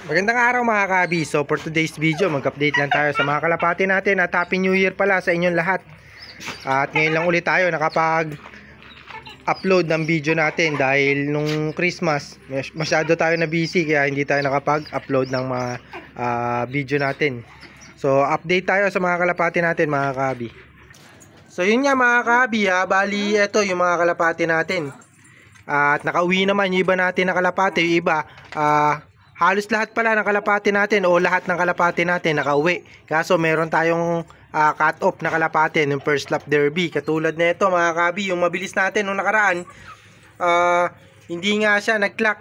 Magandang araw mga kabi. So for today's video, mag-update lang tayo sa mga kalapati natin at Happy New Year pala sa inyong lahat. At ngayon lang ulit tayo nakapag-upload ng video natin dahil nung Christmas masyado tayo na busy kaya hindi tayo nakapag-upload ng mga video natin. So update tayo sa mga kalapati natin mga kabi. So yun nga mga kabi bali ito yung mga kalapati natin. At nakauwi naman yung iba natin na kalapati, yung iba halos lahat pala ng kalapati natin o lahat ng kalapati natin nakauwi. Kaso meron tayong cut off na kalapati ng first lap derby. Katulad na ito mga kabi, yung mabilis natin nung nakaraan, hindi nga siya nag-clock.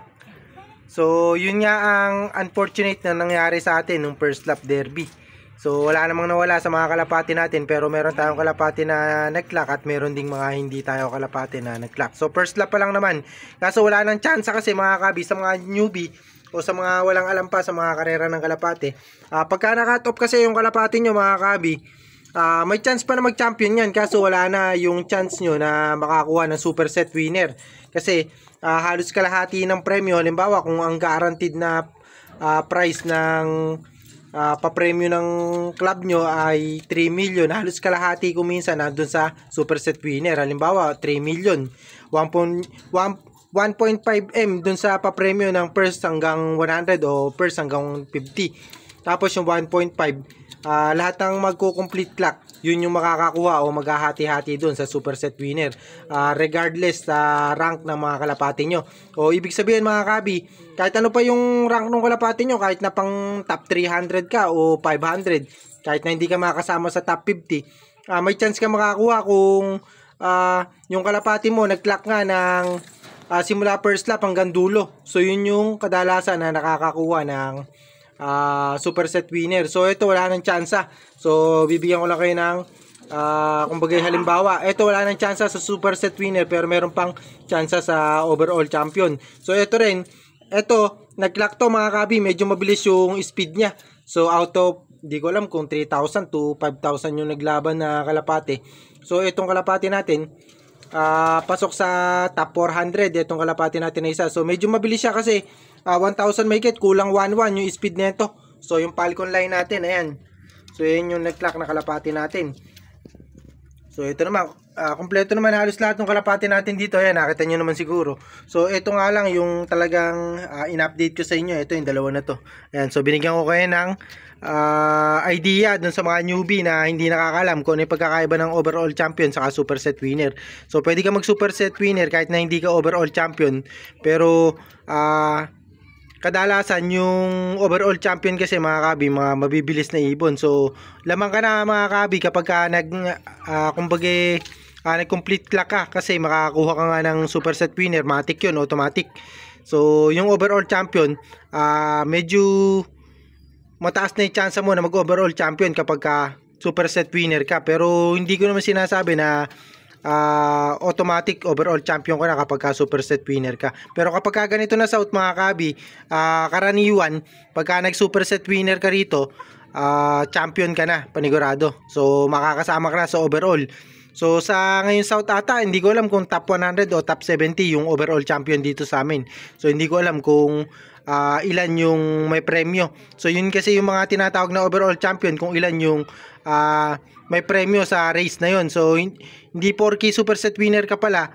So yun nga ang unfortunate na nangyari sa atin nung first lap derby. So wala namang nawala sa mga kalapati natin, pero meron tayong kalapati na nag-clock at meron ding mga hindi tayo kalapati na nag-clock. So first lap pa lang naman. Kaso wala nang chance kasi mga kabi sa mga newbie o sa mga walang alam pa sa mga karera ng kalapati. Pagka na-cut off kasi yung kalapati nyo mga kabi, may chance pa na mag-champion yan. Kaso wala na yung chance nyo na makakuha ng super set winner. Kasi halos kalahati ng premyo. Halimbawa kung ang guaranteed na price ng papremyo ng club nyo ay 3 million, halos kalahati kuminsan nandun sa super set winner. Halimbawa 3 million, 1.5M dun sa papremyo ng first hanggang 100 o first hanggang 50. Tapos yung 1.5, lahat ng magko-complete clock, yun yung makakakuha o maghahati-hati dun sa super set winner. Regardless sa rank ng mga kalapati nyo. O ibig sabihin mga kabi, kahit ano pa yung rank ng kalapati nyo, kahit na pang top 300 ka o 500, kahit na hindi ka makasama sa top 50, may chance ka makakuha kung yung kalapati mo nag-clock nga ng simula first lap hanggang dulo. So yun yung kadalasan na nakakakuha ng super set winner. So ito wala nang tsansa. So bibigyan ko lang kayo ng kumbaga halimbawa, ito wala nang tsansa sa super set winner pero meron pang tsansa sa overall champion. So ito rin, ito nag-clock to mga kabi, medyo mabilis yung speed niya. So out of, di ko alam kung 3,000 to 5,000 yung naglaban na kalapati. So itong kalapati natin pasok sa top 400 itong kalapati natin na isa. So medyo mabilis siya kasi 1,000 mahigit, kulang 1,1 yung speed nito. So yung Falcon line natin, ayan. So yan yung nag-clock na kalapati natin. So ito naman, kompleto naman halos lahat ng kalapati natin dito. Ayan, nakita nyo naman siguro. So ito nga lang yung talagang in-update ko sa inyo. Ito yung dalawa na to. Ayan, so binigyan ko kayo ng idea dun sa mga newbie na hindi nakakalam kung ano yung pagkakaiba ng overall champion saka super set winner. So pwede ka mag super set winner kahit na hindi ka overall champion, pero kadalasan yung overall champion kasi mga kabi, mga mabibilis na ibon. So lamang ka na mga kabi kapag ka nag-complete clock ka, kasi makakakuha ka nga ng super set winner, matic yun, automatic. So yung overall champion, medyo mataas na yung chance mo na mag-overall champion kapag ka super set winner ka. Pero hindi ko naman sinasabi na automatic overall champion ka na kapag ka super set winner ka. Pero kapag ka ganito na South mga kabi, karaniwan, pagka nag super set winner ka rito, champion ka na, panigurado. So makakasama ka na sa overall. So sa ngayon South ata, hindi ko alam kung top 100 o top 70 yung overall champion dito sa amin. So hindi ko alam kung ilan yung may premyo. So yun kasi yung mga tinatawag na overall champion, kung ilan yung may premyo sa race na yun. So hindi porky super set winner ka pala,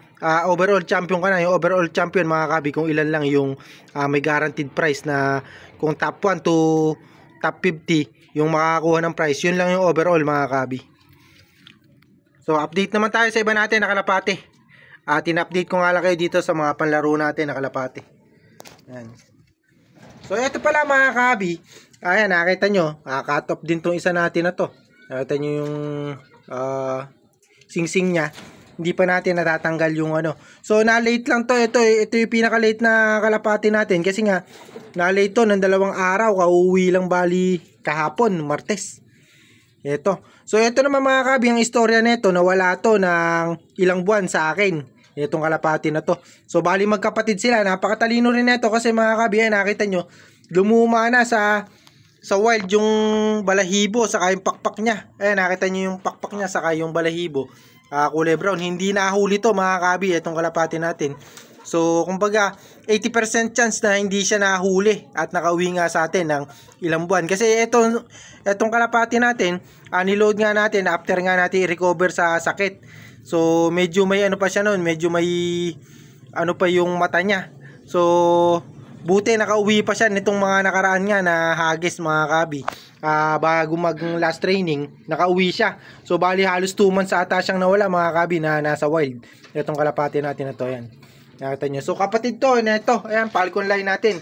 overall champion ka na. Yung overall champion mga kabi, kung ilan lang yung may guaranteed price, na kung top 1 to top 50 yung makakakuha ng price, yun lang yung overall mga kabi. So update naman tayo sa iba natin na kalapati. In-update ko nga lang kayo dito sa mga panlaro natin na kalapati. Ayan. So ito pala mga kabi, ayan, nakita nyo, cut off din tong isa natin na to. Nakita nyo yung sing-sing nya, hindi pa natin natatanggal yung ano. So na-late lang to, ito yung pinaka-late na kalapati natin, kasi nga na-late to ng 2 araw, kauwi lang bali kahapon, Martes. Ito. So ito naman mga kabi, ang istorya nito, nawala to ng ilang buwan sa akin. Itong kalapati na to. So bali magkapatid sila. Napakatalino rin nito kasi mga kabi, ayan, nakita nyo, lumuma na sa wild yung balahibo saka yung pakpak niya. Ayan, nakita nyo yung pakpak niya saka yung balahibo. Kulay brown. Hindi nahuli to mga kabi, itong kalapati natin. So, kumbaga, 80% chance na hindi siya nahuli at nakauwi nga sa atin ng ilang buwan. Kasi etong kalapati natin, niload nga natin after nga natin i-recover sa sakit. So, medyo may ano pa siya noon, medyo may ano pa yung mata niya. So, buti nakauwi pa siya nitong mga nakaraan nga na hagis mga kabi. Bago mag last training, nakauwi siya. So, bali halos 2 months ata siyang nawala mga kabi na nasa wild. Itong kalapati natin na to, yan. Nakita nyo. So, kapatid to, neto. Ayan, Falcon line natin.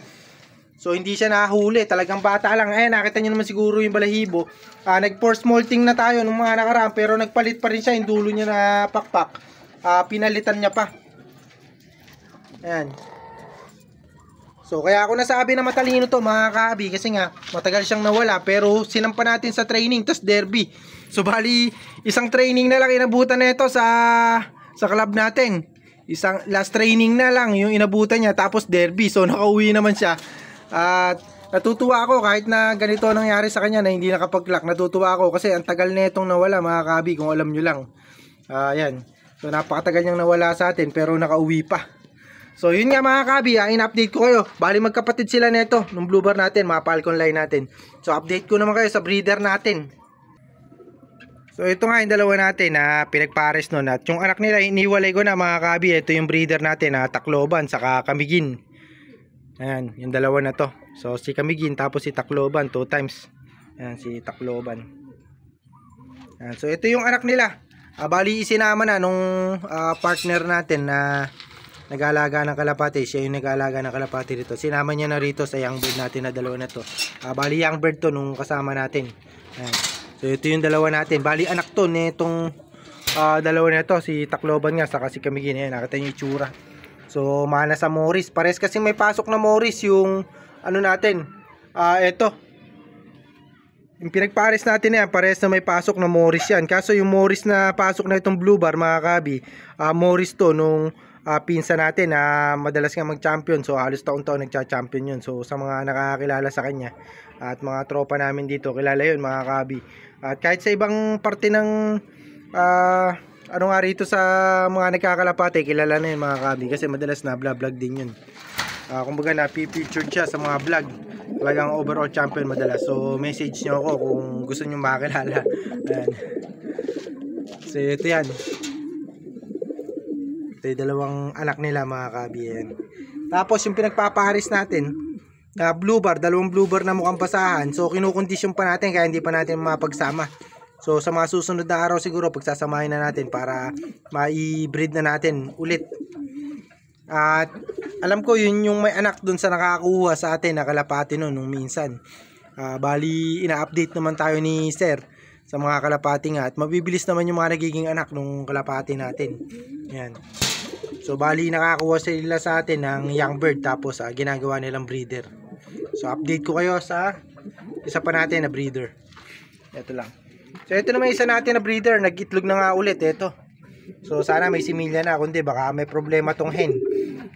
So, hindi siya nahuli. Talagang bata lang. Ayan, nakita nyo naman siguro yung balahibo. Nag-force molting na tayo nung mga nakaraan. Pero nagpalit pa rin siya. Yung dulo niya na pakpak. Pinalitan niya pa. Ayan. So, kaya ako nasabi na matalino to mga kaabi. Kasi nga, matagal siyang nawala. Pero, sinampa natin sa training. Tas derby. So, bali, isang training na lang inabutan na ito sa club natin. Isang last training na lang yung inabutan niya. Tapos derby. So, nakauwi naman siya. At natutuwa ako kahit na ganito nangyari sa kanya na hindi nakapag-lock. Natutuwa ako kasi ang tagal na itong nawala mga kabi, kung alam nyo lang. Yan. So napakatagal niyang nawala sa atin pero nakauwi pa. So yun nga mga kabi, in-update ko kayo. Bali magkapatid sila nito nung blue bar natin, mga Falcon line natin. So update ko naman kayo sa breeder natin. So ito nga yung dalawa natin na pinagpares nun. At yung anak nila iniwalay ko na mga kabi. Ito yung breeder natin na Tacloban saka Camiguin. Ayan, yung dalawa na to. So, si Camiguin tapos si Tacloban 2 times. Ayan, si Tacloban. Ayan, so, ito yung anak nila. Bali, isinama na nung partner natin na nag-aalaga ng kalapati. Siya yung nag-aalaga ng kalapati dito. Sinama niya na rito sa young bird natin na dalawa na to. Bali, young bird to nung kasama natin. Ayan. So, ito yung dalawa natin. Bali, anak to nitong dalawa na to. Si Tacloban nga, saka si Camiguin. Ayan, nakita niyo yung itsura. So, mana sa Morris. Pares kasi may pasok na Morris yung ano natin. Ito. Yung pinagpares natin yan, pares na may pasok na Morris yan. Kaso yung Morris na pasok na itong blue bar, mga kabi, Morris to nung pinsa natin na madalas nga mag-champion. So, halos taon-taon nagcha-champion yun. So, sa mga nakakilala sa kanya at mga tropa namin dito, kilala yun mga kabi. At kahit sa ibang parte ng ano nga rito sa mga nagkakalapate, kilala na yun mga kabi kasi madalas na vlog din yun. Kumbaga na-featured siya sa mga vlog. Talagang overall champion madalas. So message nyo ako kung gusto nyo makakilala. Ayan. So ito yan. Ito yung dalawang anak nila mga kabi. Ayan. Tapos yung pinagpapaharis natin na blue bar, dalawang blue bar na mukhang basahan. So kinukondisyon pa natin kaya hindi pa natin mapagsama. So sa mga susunod na araw siguro pagsasamahin na natin para mai-breed na natin ulit. At alam ko yun yung may anak dun sa nakakuha sa atin na kalapati nun nung minsan. Bali ina-update naman tayo ni Sir sa mga kalapati nga at mabibilis naman yung mga nagiging anak nung kalapati natin. Yan. So bali nakakuha sila sa atin ng young bird tapos ginagawa nilang breeder. So update ko kayo sa isa pa natin na breeder. Ito lang. So ito naman isa natin na breeder, nag-itlog na nga ulit ito. So sana may similya na, kundi baka may problema tong hen.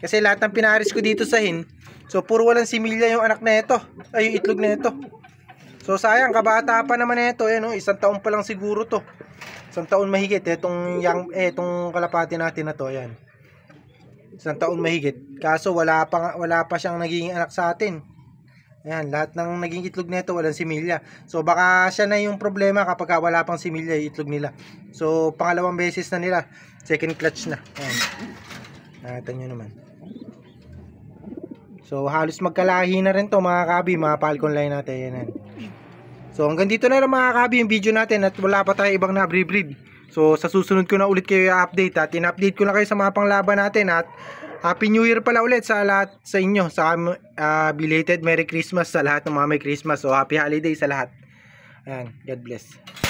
Kasi lahat ng pinaris ko dito sa hen, so puro walang similya yung anak na ito, ay yung itlog na ito. So sayang, kabata pa naman ito, no? 1 taon pa lang siguro to. 1 taon mahigit itong itong kalapati natin na to, ayan. 1 taon mahigit. Kaso wala pa siyang naging anak sa atin. Ayan, lahat ng naging itlog nito walang similya. So baka siya na yung problema kapag wala pang similya yung itlog nila. So pangalawang beses na nila, second clutch na. Ayan. Nakita nyo naman. So halos magkalahi na rin to mga kabi, mga Falcon line natin. Ayan. So hanggang dito na lang mga kabi yung video natin at wala pa tayo ibang na-breed. So sa susunod ko na ulit kayo i-update at in-update ko na kayo sa mga panglaban natin at Happy New Year pala ulit sa lahat sa inyo. Sa belated Merry Christmas sa lahat ng mga may Christmas. So Happy Holiday sa lahat. Ayan, God bless.